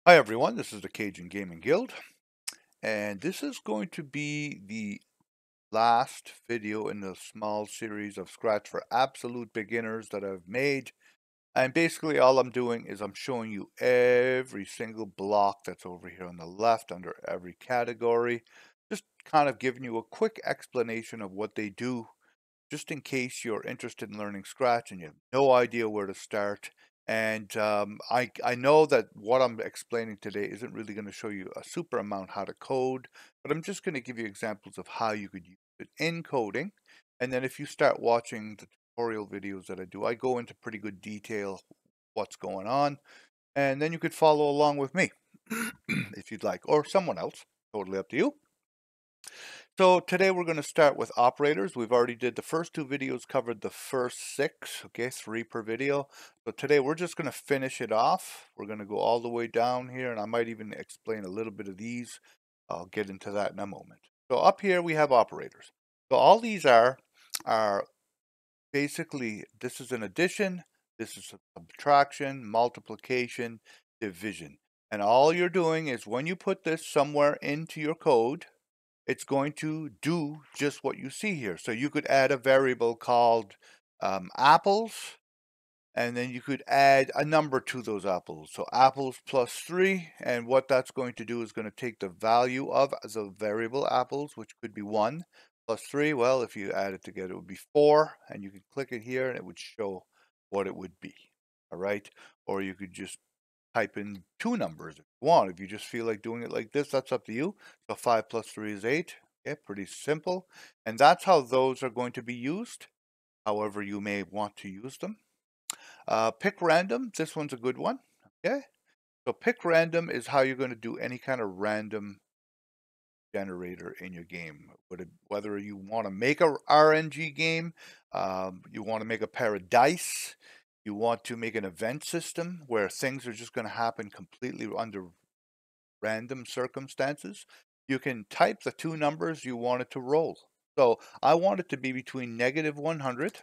Hi everyone, this is the Cajun Gaming Guild, and this is going to be the last video in the small series of Scratch for absolute beginners that I've made. And basically all I'm doing is I'm showing you every single block that's over here on the left under every category. Just kind of giving you a quick explanation of what they do, just in case you're interested in learning Scratch and you have no idea where to start. And I know that what I'm explaining today isn't really going to show you a super amount how to code, but I'm just going to give you examples of how you could use it in coding. And then if you start watching the tutorial videos that I do, I go into pretty good detail what's going on, and then you could follow along with me if you'd like, or someone else. Totally up to you. So today we're going to start with operators. We've already did the first two videos, covered the first six, okay, 3 per video. So today we're just going to finish it off. We're going to go all the way down here, and I might even explain a little bit of these. I'll get into that in a moment. So up here we have operators. So all these are basically, this is an addition, this is a subtraction, multiplication, division. And all you're doing is when you put this somewhere into your code, it's going to do just what you see here. So you could add a variable called apples, and then you could add a number to those apples. So apples plus 3, and what that's going to do is going to take the value of the variable apples, which could be 1, plus 3. Well, if you add it together, it would be 4, and you can click it here, and it would show what it would be. All right, or you could just type in two numbers if you want. If you just feel like doing it like this, that's up to you. So 5 plus 3 is 8. Okay, pretty simple. And that's how those are going to be used, however you may want to use them. Pick random, this one's a good one. Okay, so pick random is how you're going to do any kind of random generator in your game. Whether you want to make a RNG game, you want to make a pair of dice, you want to make an event system where things are just going to happen completely under random circumstances, you can type the two numbers you want it to roll. So I want it to be between -100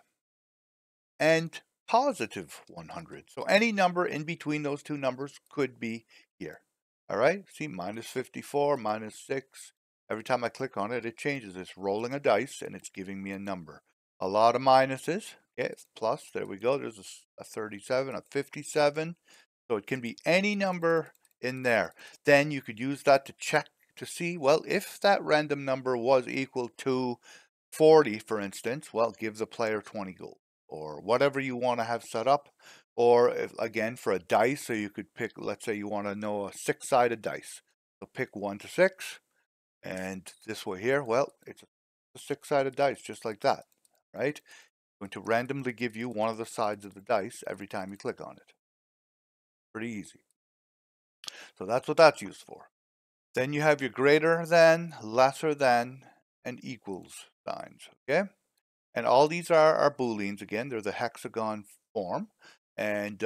and +100. So any number in between those two numbers could be here. All right, see, -54, -6. Every time I click on it, it changes. It's rolling a dice and it's giving me a number. A lot of minuses. Okay, it's plus. There we go. There's a 37, a 57. So it can be any number in there. Then you could use that to check to see, well, if that random number was equal to 40, for instance, well, give the player 20 gold or whatever you want to have set up. Or if, again, for a dice, so you could pick, let's say you want to know a 6-sided dice. So pick 1 to 6. And this way here, well, it's a 6-sided dice, just like that, right? Going to randomly give you one of the sides of the dice every time you click on it. Pretty easy. So that's what that's used for. Then you have your greater than, lesser than, and equals signs, okay? And all these are booleans. Again, they're the hexagon form. And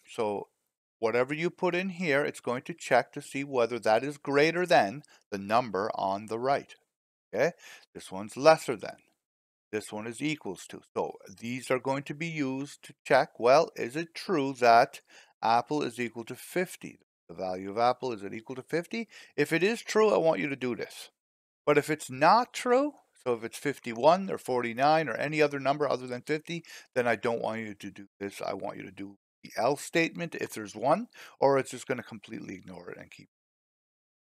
so whatever you put in here, it's going to check to see whether that is greater than the number on the right. Okay, this one's lesser than. This one is equals to. So these are going to be used to check, well, is it true that apple is equal to 50? The value of apple, is it equal to 50? If it is true, I want you to do this. But if it's not true, so if it's 51 or 49 or any other number other than 50, then I don't want you to do this. I want you to do the else statement if there's one, or it's just going to completely ignore it and keep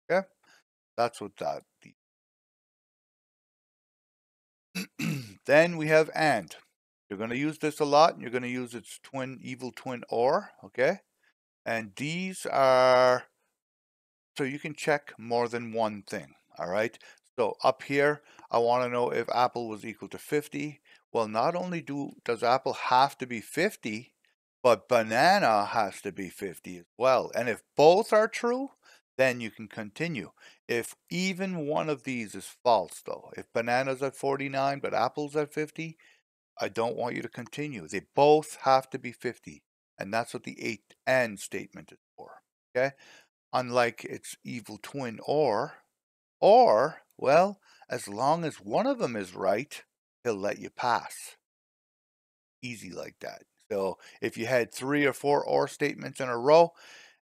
it. Okay? That's what that. Then we have and. You're going to use this a lot, and you're going to use its twin, evil twin or, okay? And these are, so you can check more than one thing, all right? So up here, I want to know if apple was equal to 50. Well, not only does apple have to be 50, but banana has to be 50 as well. And if both are true, then you can continue. If even one of these is false, though, if banana's at 49 but apple's at 50, I don't want you to continue. They both have to be 50. And that's what the and statement is for. Okay? Unlike its evil twin or, well, as long as one of them is right, he'll let you pass. Easy like that. So if you had 3 or 4 or statements in a row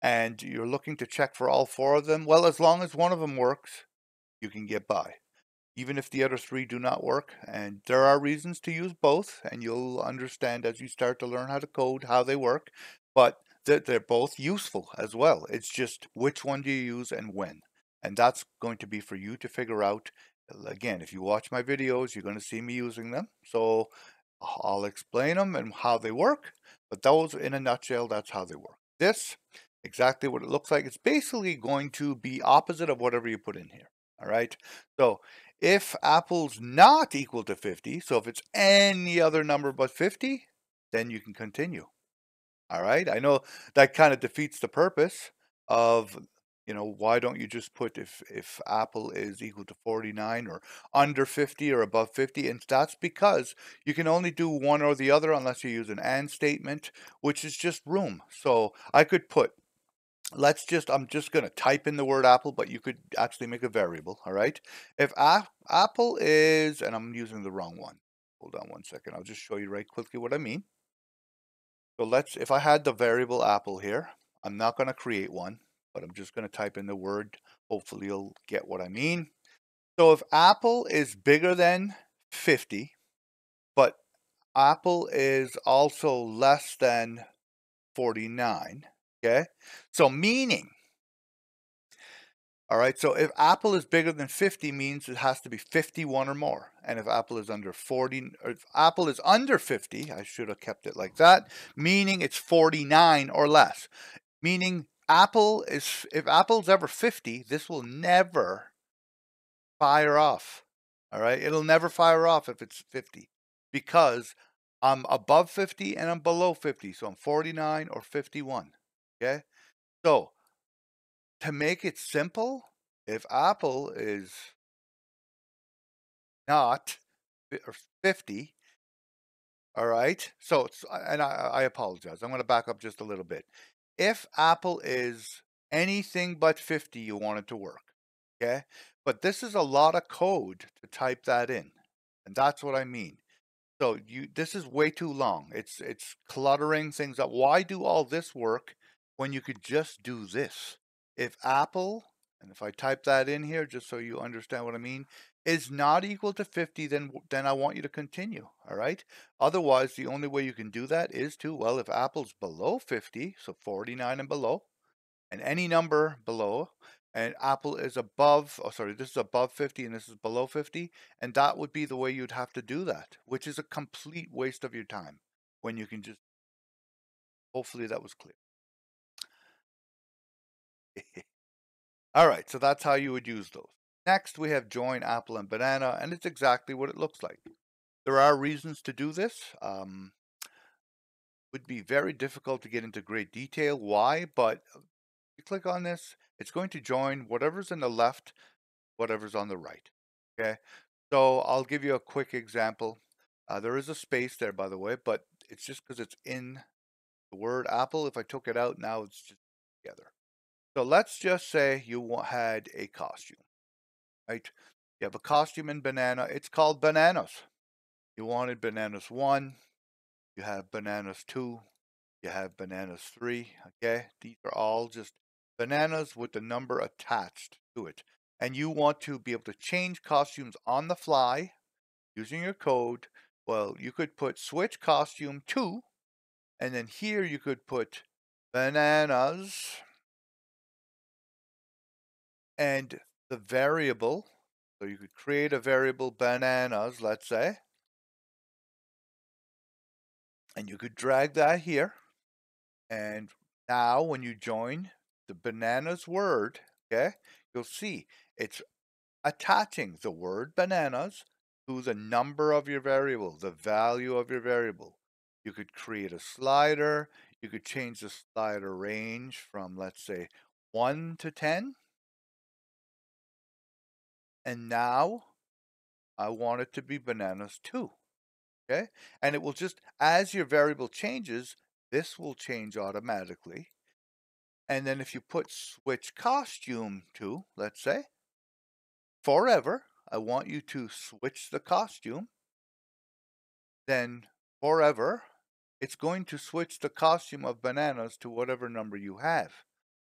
and you're looking to check for all four of them, well, as long as one of them works, you can get by. Even if the other three do not work, and there are reasons to use both, and you'll understand as you start to learn how to code how they work, but they're both useful as well. It's just which one do you use and when. And that's going to be for you to figure out. Again, if you watch my videos, you're going to see me using them. So I'll explain them and how they work, but those in a nutshell, that's how they work. This, exactly what it looks like. It's basically going to be opposite of whatever you put in here. All right. So if apple's not equal to 50, so if it's any other number but 50, then you can continue. All right. I know that kind of defeats the purpose of, why don't you just put if apple is equal to 49 or under 50 or above 50? And that's because you can only do one or the other unless you use an and statement, which is just room. So I could put, I'm just going to type in the word apple, but you could actually make a variable. All right. If apple is, and I'm using the wrong one. Hold on one second. I'll just show you right quickly what I mean. So if I had the variable apple here, I'm not going to create one, but I'm just going to type in the word. Hopefully you'll get what I mean. So if apple is bigger than 50, but apple is also less than 49, okay? So meaning, all right, so if apple is bigger than 50 means it has to be 51 or more. And if apple is under 40, or if apple is under 50, I should have kept it like that, meaning it's 49 or less. Meaning if apple's ever 50, this will never fire off. All right, it'll never fire off if it's 50 because I'm above 50 and I'm below 50. So I'm 49 or 51. Okay, so to make it simple, if apple is not 50, all right, so and I apologize. I'm going to back up just a little bit. If apple is anything but 50, you want it to work. Okay, but this is a lot of code to type that in, and that's what I mean. So this is way too long. It's cluttering things up. Why do all this work when you could just do this? If apple, and if I type that in here just so you understand what I mean, is not equal to 50, then I want you to continue, all right? Otherwise, the only way you can do that is well, if apple's below 50, so 49 and below, and any number below, and apple is above, this is above 50 and this is below 50, and that would be the way you'd have to do that, which is a complete waste of your time when you can just, hopefully that was clear. All right, so that's how you would use those. Next, we have join apple and banana, and it's exactly what it looks like. There are reasons to do this. Would be very difficult to get into great detail why, but you click on this, it's going to join whatever's in the left, whatever's on the right. Okay, so I'll give you a quick example. There is a space there, by the way, but it's just because it's in the word apple. If I took it out, now it's just together. So let's just say you had a costume, right? You have a costume in banana. It's called bananas. You wanted bananas 1. You have bananas 2. You have bananas 3. Okay, these are all just bananas with the number attached to it. And you want to be able to change costumes on the fly using your code. Well, you could put switch costume 2, and then here you could put bananas and the variable. So you could create a variable bananas, let's say, and you could drag that here. And now when you join the bananas word, okay, you'll see it's attaching the word bananas to the number of your variable, the value of your variable. You could create a slider. You could change the slider range from, let's say, 1 to 10. And now I want it to be bananas 2. Okay? And it will just, as your variable changes, this will change automatically. And then if you put switch costume to, let's say, forever, I want you to switch the costume, then forever, it's going to switch the costume of bananas to whatever number you have.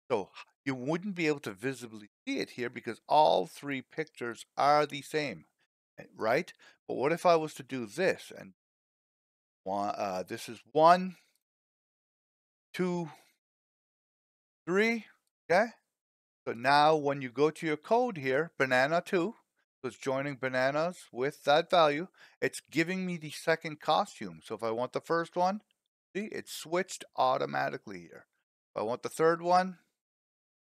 So you wouldn't be able to visibly see it here because all three pictures are the same, right? But what if I was to do this and this is 1, 2, 3, okay? So now when you go to your code here, banana 2, so it's joining bananas with that value, it's giving me the second costume. So if I want the first one, see, it's switched automatically here. If I want the third one,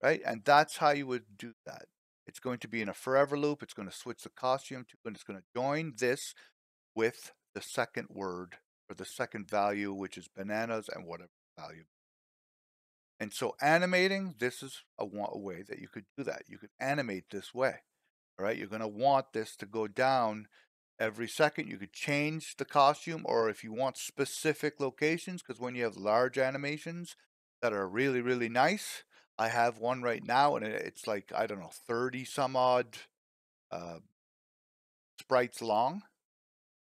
right? And that's how you would do that. It's going to be in a forever loop. It's going to switch the costume to, and it's going to join this with the second word or the second value, which is bananas and whatever value. And so animating, this is a way that you could do that. You could animate this way, all right? You're going to want this to go down every second. You could change the costume, or if you want specific locations, because when you have large animations that are really, really nice, I have one right now, and it's like, I don't know, 30 some odd uh, sprites long,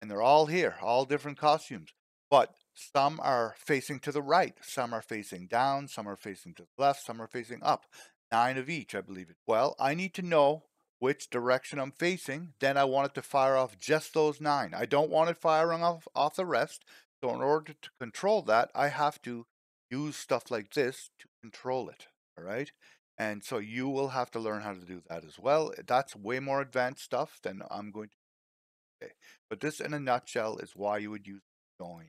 and they're all here, all different costumes. But some are facing to the right, some are facing down, some are facing to the left, some are facing up. 9 of each, I believe it. Well, I need to know which direction I'm facing. Then I want it to fire off just those 9. I don't want it firing off the rest. So in order to control that, I have to use stuff like this to control it. All right. And so you will have to learn how to do that as well. That's way more advanced stuff than I'm going to. Okay. But this, in a nutshell, is why you would use join.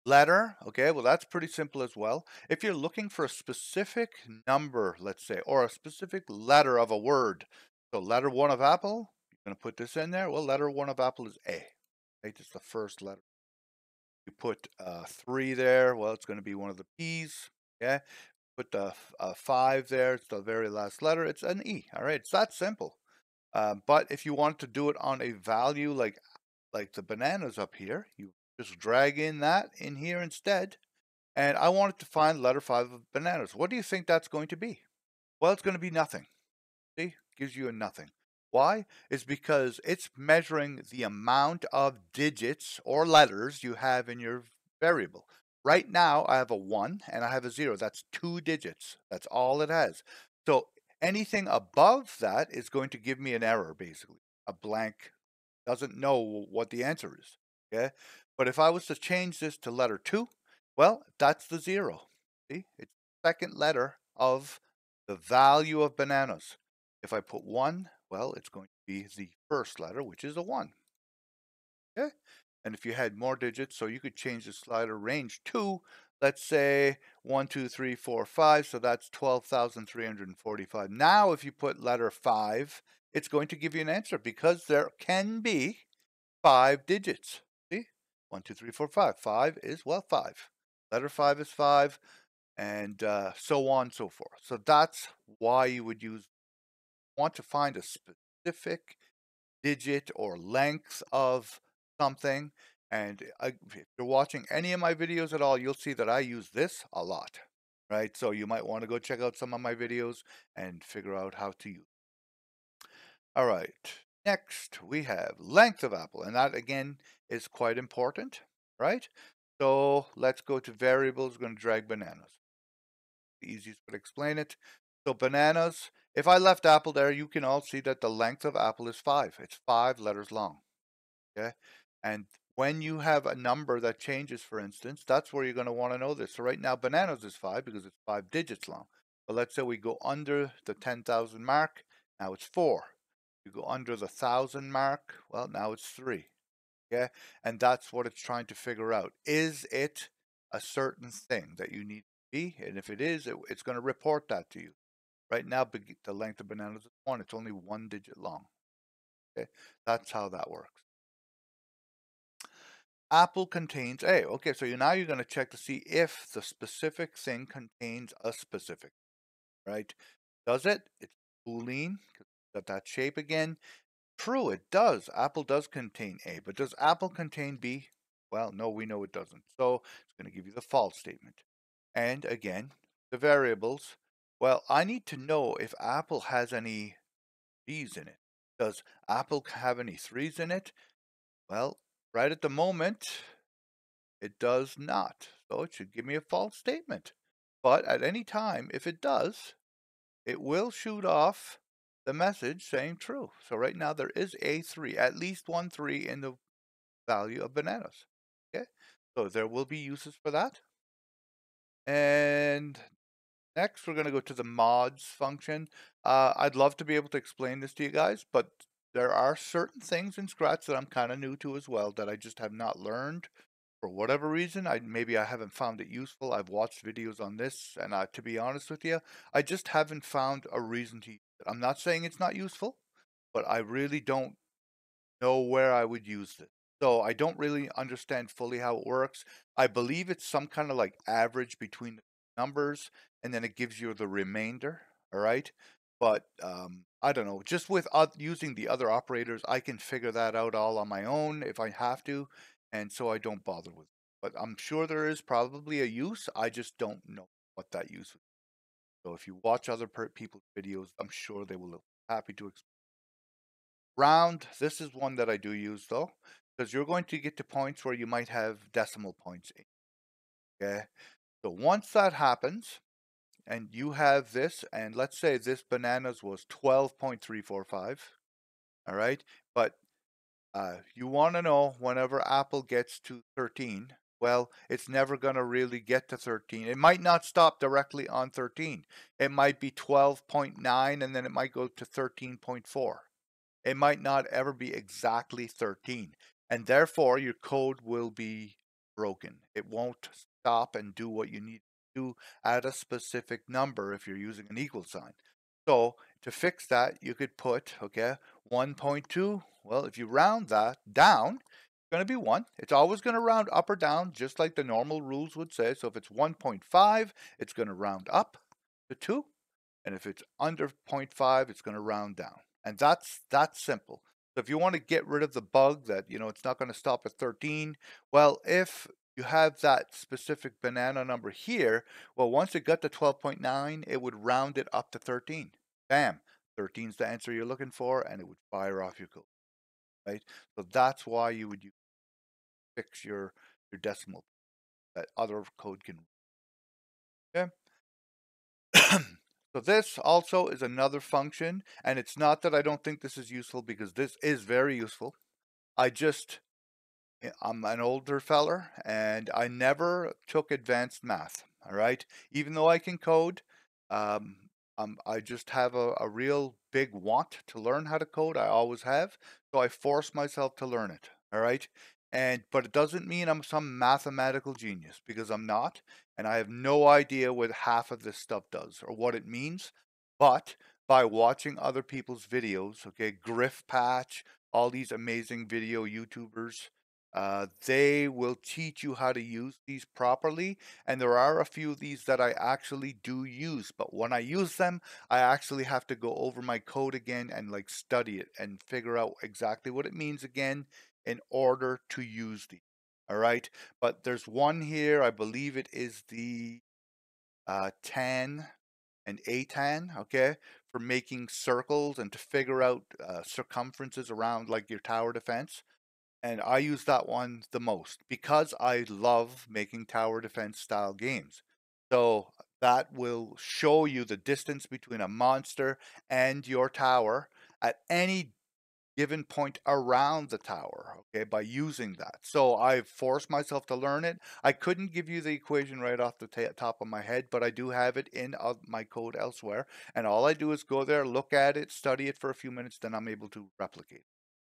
Letter, okay, well, that's pretty simple as well. If you're looking for a specific number, let's say, or a specific letter of a word, so letter 1 of apple, you're going to put this in there. Well, letter 1 of apple is A, right? It's the first letter. You put 3 there, well, it's going to be one of the P's, okay? Put the 5 there, it's the very last letter, it's an E, all right? It's that simple. But if you want to do it on a value like the bananas up here, you just drag in that in here instead. And I wanted to find letter 5 of bananas. What do you think that's going to be? Well, it's going to be nothing. See, gives you a nothing. Why? Is because it's measuring the amount of digits or letters you have in your variable. Right now, I have a 1 and I have a 0. That's 2 digits. That's all it has. So anything above that is going to give me an error, basically. A blank doesn't know what the answer is. Okay? But if I was to change this to letter 2, well, that's the 0. See? It's the second letter of the value of bananas. If I put 1, well, it's going to be the first letter, which is a 1. Okay? And if you had more digits, so you could change the slider range to, let's say, 1, 2, 3, 4, 5. So that's 12,345. Now, if you put letter 5, it's going to give you an answer because there can be 5 digits. See? 1, 2, 3, 4, 5. 5 is, well, 5. Letter 5 is 5, and so on and so forth. So that's why you would want to find a specific digit or length of something. And if you're watching any of my videos at all, you'll see that I use this a lot, right? So you might want to go check out some of my videos and figure out how to use it. All right, next we have length of apple, and that again is quite important, right? So let's go to variables. We're going to drag bananas. The easiest way to explain it. So bananas, if I left apple there, you can all see that the length of apple is 5. It's 5 letters long, okay? And when you have a number that changes, for instance, that's where you're going to want to know this. So right now, bananas is 5 because it's 5 digits long. But let's say we go under the 10,000 mark, now it's 4. You go under the 1,000 mark, well, now it's 3, okay? And that's what it's trying to figure out. Is it a certain thing that you need to be? And if it is, it's going to report that to you. Right now, the length of bananas is 1. It's only 1 digit long. Okay, that's how that works. Apple contains A. Okay, so now you're going to check to see if the specific thing contains a specific, right? Does it? It's Boolean. Got that shape again. True, it does. Apple does contain A, but does Apple contain B? Well, no, we know it doesn't. So it's going to give you the false statement. And again, the variables. Well, I need to know if Apple has any B's in it. Does Apple have any 3's in it? Well, right at the moment, it does not. So it should give me a false statement. But at any time, if it does, it will shoot off the message saying true. So right now there is a 3, at least one 3 in the value of bananas. Okay, so there will be uses for that. And next, we're going to go to the mods function. I'd love to be able to explain this to you guys, but there are certain things in Scratch that I'm kind of new to as well that I just have not learned for whatever reason. Maybe I haven't found it useful. I've watched videos on this, and to be honest with you, I just haven't found a reason to use it. I'm not saying it's not useful, but I really don't know where I would use it. So I don't really understand fully how it works. I believe it's some kind of like average between the numbers, and then it gives you the remainder. All right. But I don't know. Just with using the other operators, I can figure that out all on my own if I have to. And so I don't bother with it. But I'm sure there is probably a use. I just don't know what that use is. So if you watch other people's videos, I'm sure they will be happy to explain. Round, this is one that I do use though, because you're going to get to points where you might have decimal points in. Okay, so once that happens, and you have this, and let's say this bananas was 12.345, all right, but you want to know whenever Apple gets to 13, well, it's never going to really get to 13. It might not stop directly on 13. It might be 12.9, and then it might go to 13.4. It might not ever be exactly 13, and therefore your code will be broken. It won't stop and do what you need to do at a specific number if you're using an equal sign. So to fix that, you could put, okay, 1.2. Well, if you round that down, it's going to be 1. It's always going to round up or down, just like the normal rules would say. So if it's 1.5, it's going to round up to 2. And if it's under 0.5, it's going to round down. And that's simple. So if you want to get rid of the bug that, it's not going to stop at 13, well, if you have that specific banana number here, well, once it got to 12.9, it would round it up to 13. Bam, 13 is the answer you're looking for, and it would fire off your code, right? So that's why you would fix your decimal. That other code can. Okay. So this also is another function, and it's not that I don't think this is useful, because this is very useful. I'm an older feller, and I never took advanced math, all right? Even though I can code, um, I just have a real big want to learn how to code. I always have, so I force myself to learn it, all right? But it doesn't mean I'm some mathematical genius, because I'm not, and I have no idea what half of this stuff does or what it means. But by watching other people's videos, okay, Griffpatch, all these amazing video YouTubers, they will teach you how to use these properly, and there are a few of these that I actually do use, but when I use them, I actually have to go over my code again and like study it and figure out exactly what it means again in order to use these. All right, but there's one here, I believe it is the tan and atan, okay, for making circles and to figure out circumferences around like your tower defense. And I use that one the most because I love making tower defense style games. So that will show you the distance between a monster and your tower at any given point around the tower, okay, by using that. So I forced myself to learn it. I couldn't give you the equation right off the top of my head, but I do have it in my code elsewhere. And all I do is go there, look at it, study it for a few minutes, then I'm able to replicate.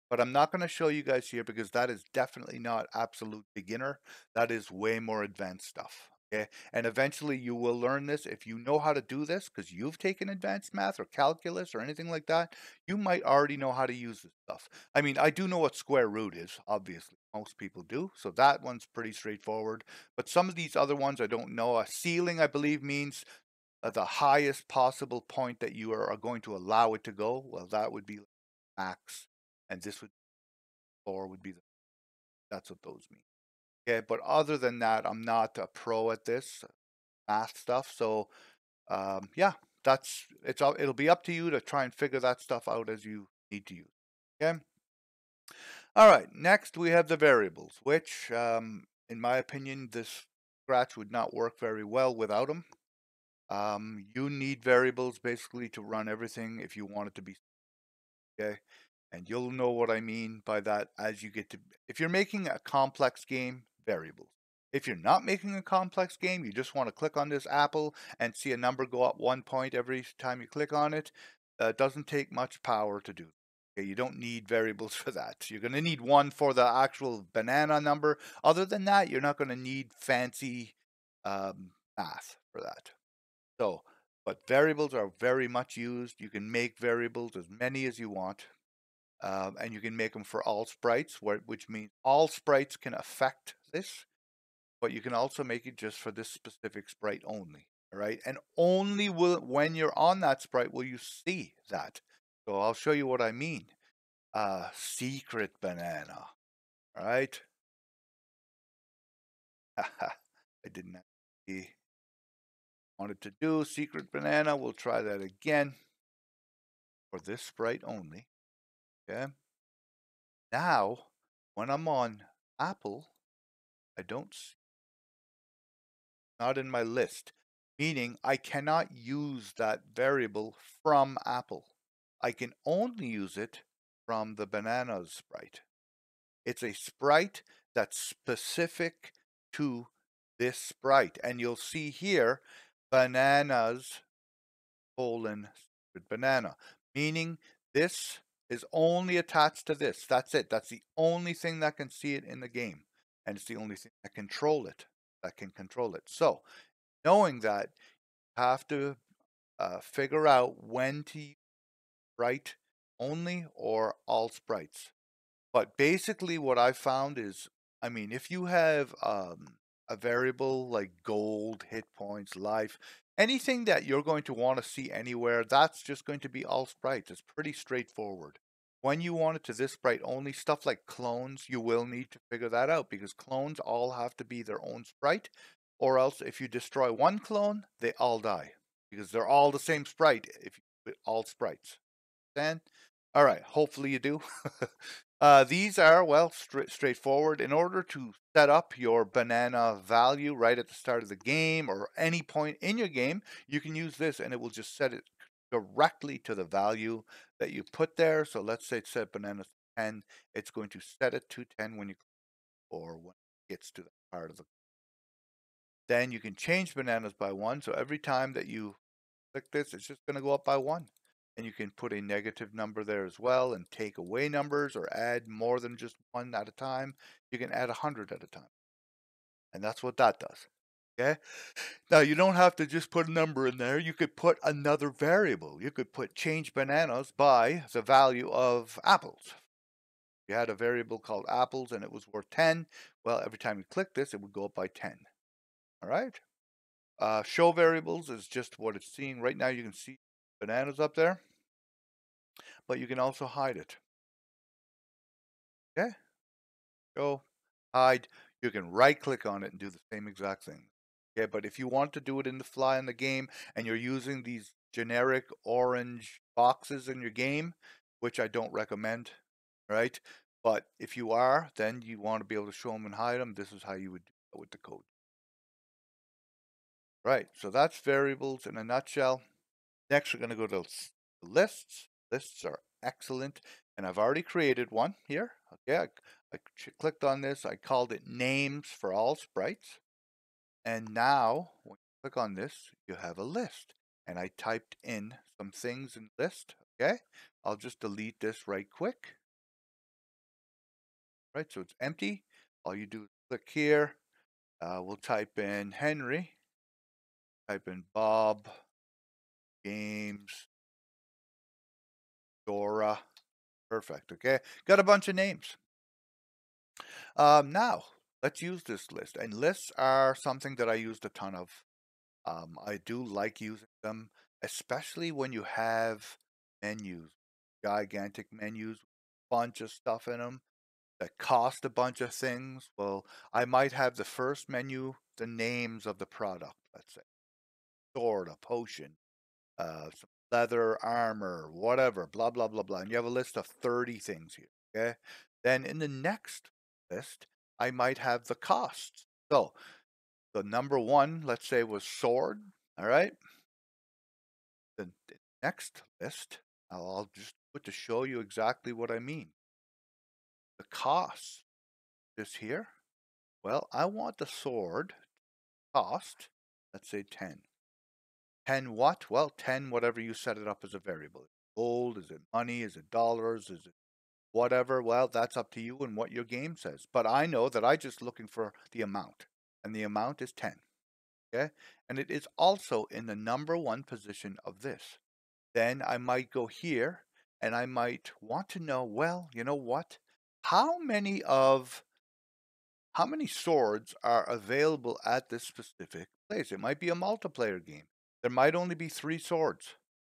But I'm not going to show you guys here because that is definitely not absolute beginner. That is way more advanced stuff. Okay, and eventually you will learn this if you know how to do this because you've taken advanced math or calculus or anything like that. You might already know how to use this stuff. I mean, I do know what square root is, obviously. Most people do, so that one's pretty straightforward. But some of these other ones I don't know. A ceiling, I believe, means the highest possible point that you are going to allow it to go. Well, that would be max, and this would floor would be that's what those mean. Okay, but other than that, I'm not a pro at this math stuff. So yeah, it'll be up to you to try and figure that stuff out as you need to use. Okay. All right. Next, we have the variables, which, in my opinion, this Scratch would not work very well without them. You need variables basically to run everything if you want it to be okay. And you'll know what I mean by that as you get to, if you're making a complex game, variables. If you're not making a complex game, you just want to click on this apple and see a number go up 1 point every time you click on it. It doesn't take much power to do. Okay, you don't need variables for that. You're going to need one for the actual banana number. Other than that, you're not going to need fancy math for that. So, but variables are very much used. You can make variables as many as you want. And you can make them for all sprites, which means all sprites can affect this, but you can also make it just for this specific sprite only. All right, and only when you're on that sprite will you see that. So I'll show you what I mean. Secret banana. All right. I didn't actually wanted to do secret banana. We'll try that again for this sprite only. Okay. Now, when I'm on Apple, I don't see, not in my list, meaning I cannot use that variable from Apple. I can only use it from the bananas sprite. It's a sprite that's specific to this sprite. And you'll see here, bananas colon secret banana, meaning this is only attached to this. That's it. That's the only thing that can see it in the game. And it's the only thing that control it, that can control it. So knowing that, you have to figure out when to use sprite only or all sprites. But basically what I found is, I mean, if you have a variable like gold, hit points, life, anything that you're going to want to see anywhere, that's just going to be all sprites. It's pretty straightforward. When you want it to this sprite only, stuff like clones, you will need to figure that out because clones all have to be their own sprite, or else if you destroy one clone, they all die because they're all the same sprite if you put all sprites. Understand? All right, hopefully you do. These are, well, straightforward. In order to set up your banana value right at the start of the game or any point in your game, you can use this and it will just set it directly to the value that you put there. So let's say it's set banana 10. It's going to set it to 10 when you or when it gets to the part of the. Then you can change bananas by 1. So every time that you click this, it's just going to go up by 1. And you can put a negative number there as well and take away numbers or add more than just 1 at a time. You can add 100 at a time. And that's what that does. Okay. Now you don't have to just put a number in there. You could put another variable. You could put change bananas by the value of apples. You had a variable called apples and it was worth 10. Well, every time you click this, it would go up by 10. All right. Show variables is just what it's seeing right now. You can see bananas up there, but you can also hide it. Okay. Show, hide. You can right click on it and do the same exact thing. Okay, but if you want to do it in the fly in the game and you're using these generic orange boxes in your game, which I don't recommend, right? But if you are, then you want to be able to show them and hide them. This is how you would do it with the code. Right, so that's variables in a nutshell. Next, we're going to go to lists. Lists are excellent, and I've already created one here. Okay, I clicked on this. I called it names for all sprites. And now, when you click on this, you have a list. And I typed in some things in list. Okay, I'll just delete this right quick. Right, so it's empty. All you do is click here. We'll type in Henry. Type in Bob. Games. Dora. Perfect. Okay, got a bunch of names. Now, let's use this list. And lists are something that I used a ton of. I do like using them, especially when you have menus, gigantic menus, bunch of stuff in them that cost a bunch of things. Well, I might have the first menu, the names of the product, let's say, sword, a potion, some leather, armor, whatever, blah, blah, blah, blah. And you have a list of 30 things here, okay? Then in the next list, I might have the costs. So the number one, let's say, was sword, all right? Next list, I'll just put to show you exactly what I mean. The cost, this here, well, I want the sword cost, let's say 10. 10 what? Well, 10 whatever you set it up as a variable. Gold, is it money, is it dollars, is it whatever? Well, that's up to you and what your game says. But I know that I'm just looking for the amount, and the amount is 10. Okay? And it is also in the number one position of this. Then I might go here and I might want to know, well, you know what? How many swords are available at this specific place? It might be a multiplayer game. There might only be 3 swords.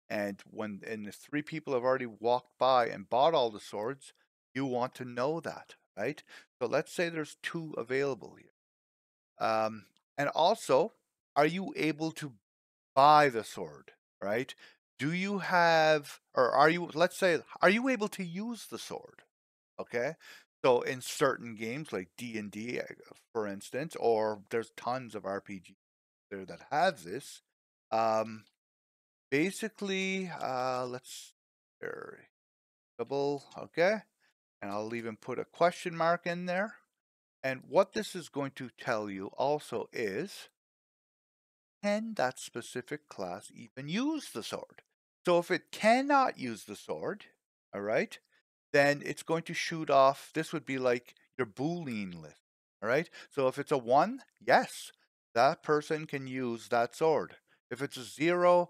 And the 3 people have already walked by and bought all the swords, you want to know that, right? So let's say there's 2 available here. And also, are you able to buy the sword, right? Do you have, or are you, let's say, are you able to use the sword? Okay. So in certain games like D&D, for instance, or there's tons of RPGs there that have this. Um, basically, let's double, okay, and I'll even put a question mark in there. And what this is going to tell you also is, can that specific class even use the sword? So if it cannot use the sword, all right, then it's going to shoot off. This would be like your Boolean list. All right. So if it's a 1, yes, that person can use that sword. If it's a 0,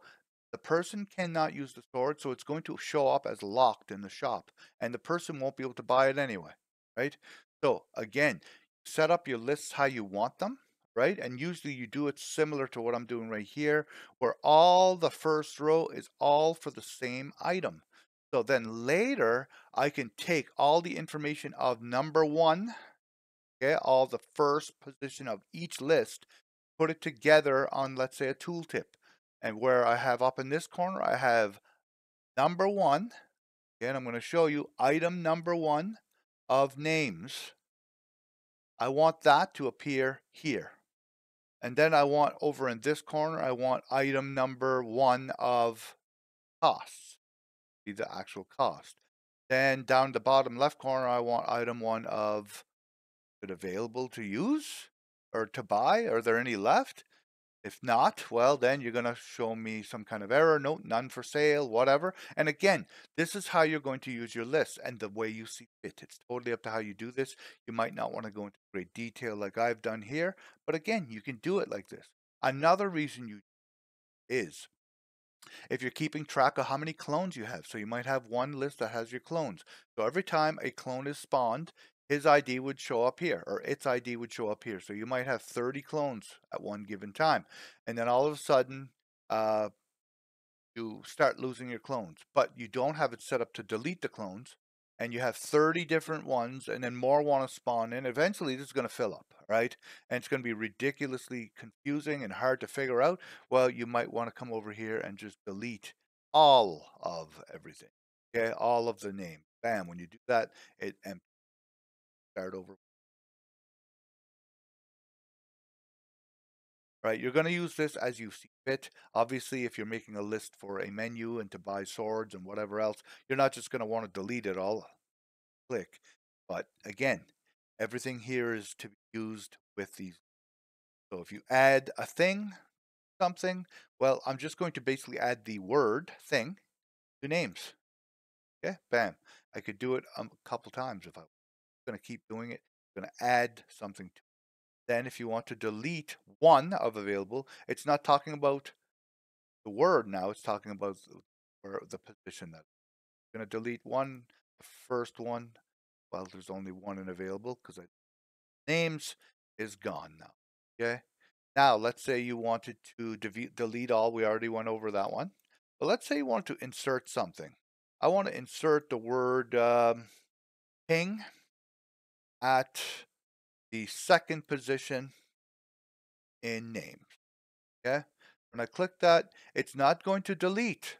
the person cannot use the sword, so it's going to show up as locked in the shop, and the person won't be able to buy it anyway. Right. So again, set up your lists how you want them. Right. And usually you do it similar to what I'm doing right here, where all the first row is all for the same item. So then later, I can take all the information of number 1, okay, all the first position of each list, put it together on, let's say, a tooltip. And where I have up in this corner, I have number 1. Again, I'm going to show you item number 1 of names. I want that to appear here. And then I want over in this corner, I want item number 1 of costs, be the actual cost. Then down the bottom left corner, I want item 1 of, is it available to use or to buy? Are there any left? If not, well, then you're going to show me some kind of error, note, none for sale, whatever. And again, this is how you're going to use your list and the way you see fit. It's totally up to how you do this. You might not want to go into great detail like I've done here, but again, you can do it like this. Another reason you is if you're keeping track of how many clones you have. So you might have one list that has your clones. So every time a clone is spawned, his ID would show up here, or its ID would show up here. So you might have 30 clones at one given time. And then all of a sudden, you start losing your clones, but you don't have it set up to delete the clones, and you have 30 different ones, and then more want to spawn in. Eventually, this is going to fill up, right? And it's going to be ridiculously confusing and hard to figure out. Well, you might want to come over here and just delete all of everything, okay? All of the name. Bam, when you do that, it empties. Start over. Right, you're going to use this as you see fit. Obviously, if you're making a list for a menu and to buy swords and whatever else, you're not just going to want to delete it all. Click. But again, everything here is to be used with these. So if you add a thing, something, well, I'm just going to basically add the word thing to names. Okay, bam. I could do it a couple times if I was going to keep doing it. I'm going to add something to it. Then if you want to delete one of available, it's not talking about the word now, it's talking about the position that I'm going to delete one, the first one. Well, there's only one in available because names is gone now. Okay. Now, let's say you wanted to delete all. We already went over that one. But let's say you want to insert something. I want to insert the word ping at the second position in names. Okay. When I click that, it's not going to delete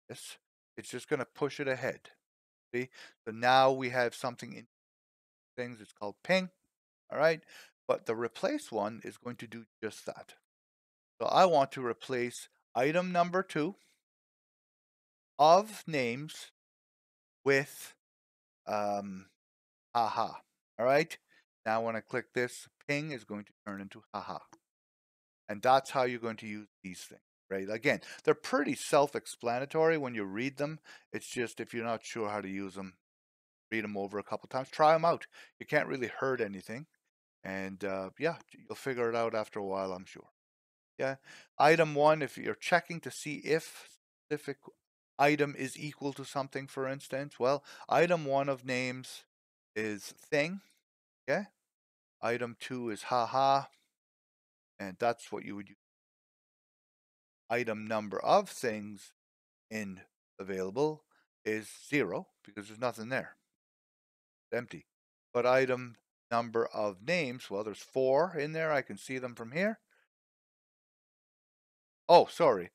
this. It's just going to push it ahead. See? So now we have something in things. It's called ping. All right. But the replace one is going to do just that. So I want to replace item number 2 of names with haha. All right. Now when I click this, ping is going to turn into haha. And that's how you're going to use these things, right? Again, they're pretty self-explanatory when you read them. It's just if you're not sure how to use them, read them over a couple times, try them out. You can't really hurt anything. And yeah, you'll figure it out after a while, I'm sure. Yeah. Item one, if you're checking to see if specific item is equal to something, for instance, well, item one of names is thing. Okay. Item two is haha. And that's what you would use. Item number of things in available is 0 because there's nothing there. It's empty. But item number of names, well, there's 4 in there. I can see them from here. Oh, sorry.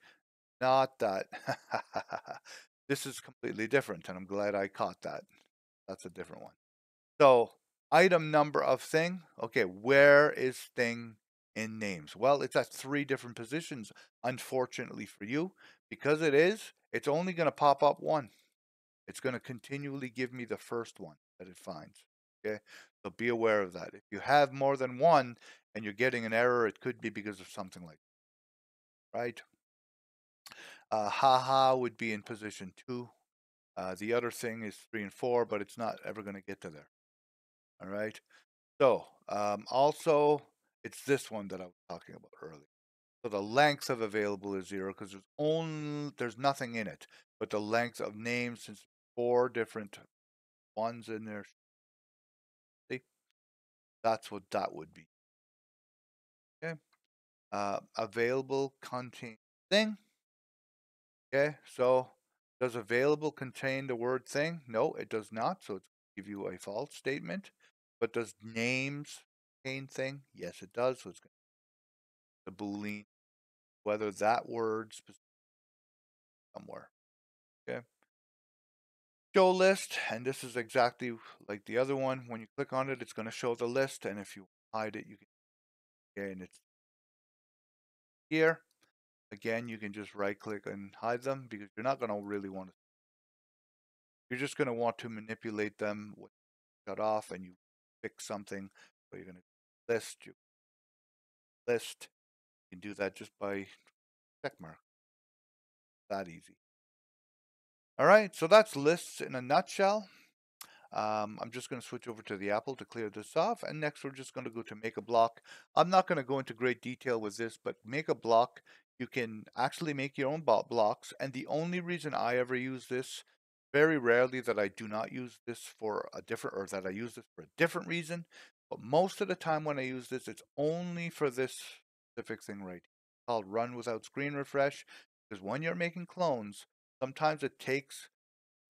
Not that. This is completely different, and I'm glad I caught that. That's a different one. So, item number of thing. Okay, where is thing in names? Well, it's at 3 different positions, unfortunately for you. Because it is, it's only going to pop up one. It's going to continually give me the first one that it finds. Okay, so be aware of that. If you have more than one and you're getting an error, it could be because of something like that, right? Haha would be in position 2. The other thing is 3 and 4, but it's not ever going to get to there. All right. So also, it's this one that I was talking about earlier. So the length of available is 0 because there's nothing in it. But the length of names, since 4 different ones in there, see, that's what that would be. Okay. Available contain thing. Okay. So does available contain the word thing? No, it does not. So it's give you a false statement. But does names contain thing? Yes, it does. So it's the Boolean, whether that word somewhere. Okay. Show list, and this is exactly like the other one. When you click on it, it's going to show the list, and if you hide it, you can. Okay, and it's here. Again, you can just right click and hide them because you're not going to really want to. You're just going to want to manipulate them, shut off, and you fix something. So you're going to list. You can do that just by check mark. That easy. All right, so that's lists in a nutshell. I'm just going to switch over to the Apple to clear this off. And next, we're just going to go to make a block. I'm not going to go into great detail with this, but make a block. You can actually make your own blocks. And the only reason I ever use this, very rarely that I do not use this for a different, or that I use this for a different reason. But most of the time when I use this, it's only for this specific thing right here, called run without screen refresh. Because when you're making clones, sometimes it takes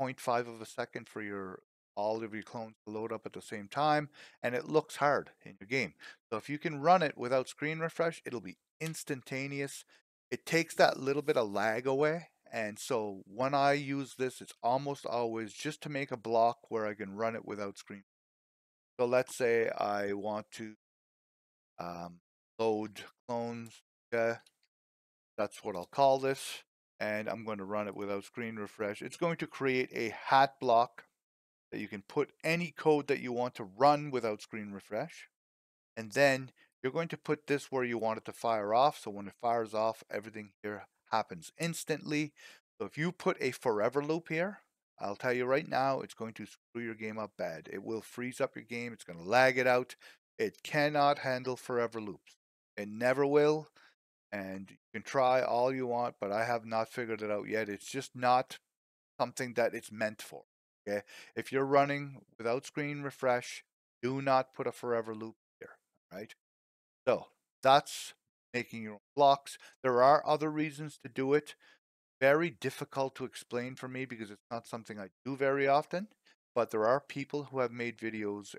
0.5 of a second for all of your clones to load up at the same time, and it looks hard in your game. So if you can run it without screen refresh, it'll be instantaneous. It takes that little bit of lag away, and so when I use this, it's almost always just to make a block where I can run it without screen. So let's say I want to load clones. Okay, that's what I'll call this, and I'm going to run it without screen refresh. It's going to create a hat block that you can put any code that you want to run without screen refresh. And then you're going to put this where you want it to fire off. So when it fires off, everything here happens instantly. So if you put a forever loop here, I'll tell you right now, it's going to screw your game up bad. It will freeze up your game. It's going to lag it out. It cannot handle forever loops. It never will. And you can try all you want, but I have not figured it out yet. It's just not something that it's meant for. Okay, if you're running without screen refresh, do not put a forever loop here. Right. So that's making your own blocks. There are other reasons to do it. Very difficult to explain for me because it's not something I do very often. But there are people who have made videos.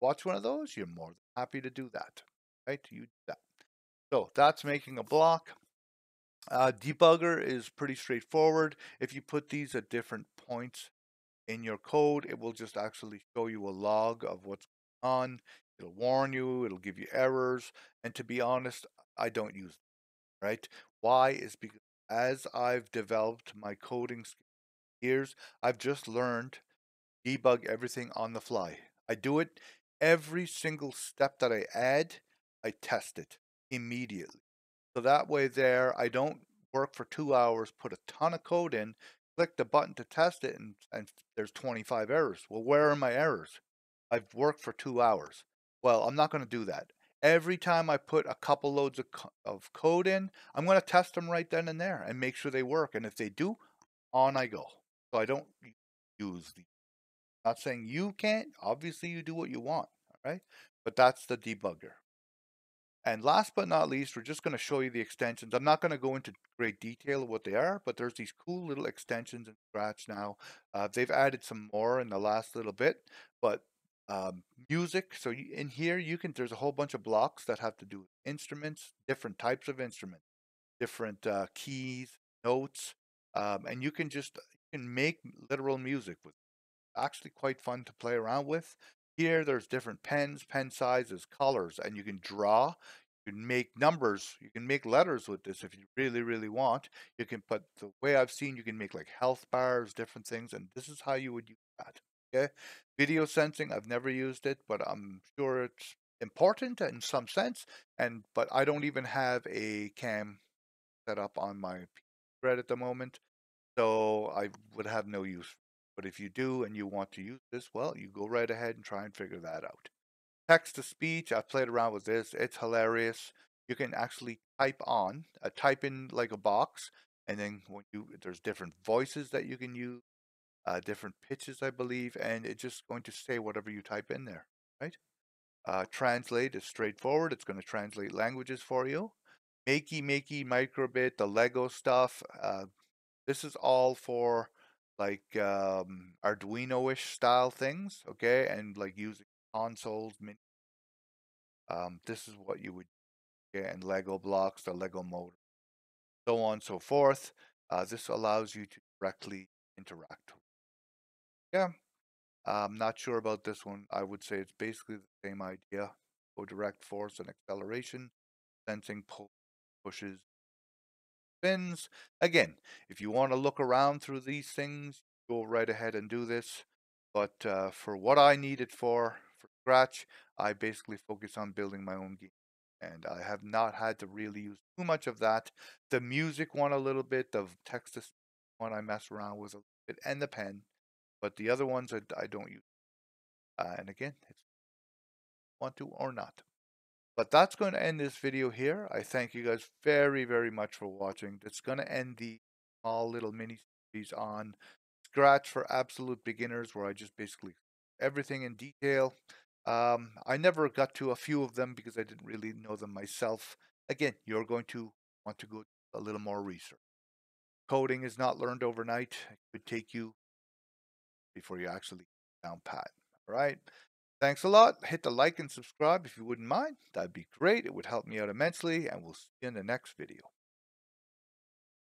Watch one of those. You're more than happy to do that. Right? You do that. So that's making a block. Debugger is pretty straightforward. If you put these at different points in your code, it will just actually show you a log of what's going on. It'll warn you, it'll give you errors. And to be honest, I don't use them, right? Why is because as I've developed my coding years, I've just learned to debug everything on the fly. I do it every single step that I add, I test it immediately. So that way there, I don't work for 2 hours, put a ton of code in, click the button to test it, and there's 25 errors. Well, where are my errors? I've worked for 2 hours. Well, I'm not going to do that. Every time I put a couple loads of code in, I'm going to test them right then and there and make sure they work. And if they do, on I go. So I don't use the, not saying you can't, obviously you do what you want, all right? But that's the debugger. And last but not least, we're just going to show you the extensions. I'm not going to go into great detail of what they are, but there's these cool little extensions in Scratch now. They've added some more in the last little bit, but music. So in here, there's a whole bunch of blocks that have to do with instruments, different types of instruments, different keys, notes, and you can make literal music with actually quite fun to play around with. Here, there's different pens, pen sizes, colors, and you can draw. You can make numbers. You can make letters with this if you really, really want. You can put, the way I've seen, you can make like health bars, different things, and this is how you would use that. Okay. Video sensing, I've never used it, but I'm sure it's important in some sense. But I don't even have a cam set up on my thread at the moment, so I would have no use. But if you do and you want to use this, well, you go right ahead and try and figure that out. Text to speech, I've played around with this. It's hilarious. You can actually type in like a box, and then there's different voices that you can use, different pitches, I believe, and it's just going to say whatever you type in there, right? Translate is straightforward. It's going to translate languages for you. Makey, Microbit, the Lego stuff. This is all for like Arduino-ish style things, okay? And like using consoles. This is what you would get in Lego blocks, the Lego motor, so on and so forth. This allows you to directly interact. Yeah, I'm not sure about this one. I would say it's basically the same idea. Go direct force and acceleration, sensing pushes, spins. Again, if you want to look around through these things, go right ahead and do this. But for what I need it for Scratch, I basically focus on building my own game. And I have not had to really use too much of that. The music one a little bit, the text to one I mess around with a little bit, and the pen. But the other ones I don't use. And again, it's want to or not. But that's going to end this video here. I thank you guys very, very much for watching. That's going to end the small little mini series on Scratch for absolute beginners, where I just basically everything in detail. I never got to a few of them because I didn't really know them myself. Again, you're going to want to go a little more research. Coding is not learned overnight. It could take you before you actually down pat. All right. Thanks a lot. Hit the like and subscribe if you wouldn't mind. That'd be great. It would help me out immensely, and we'll see you in the next video.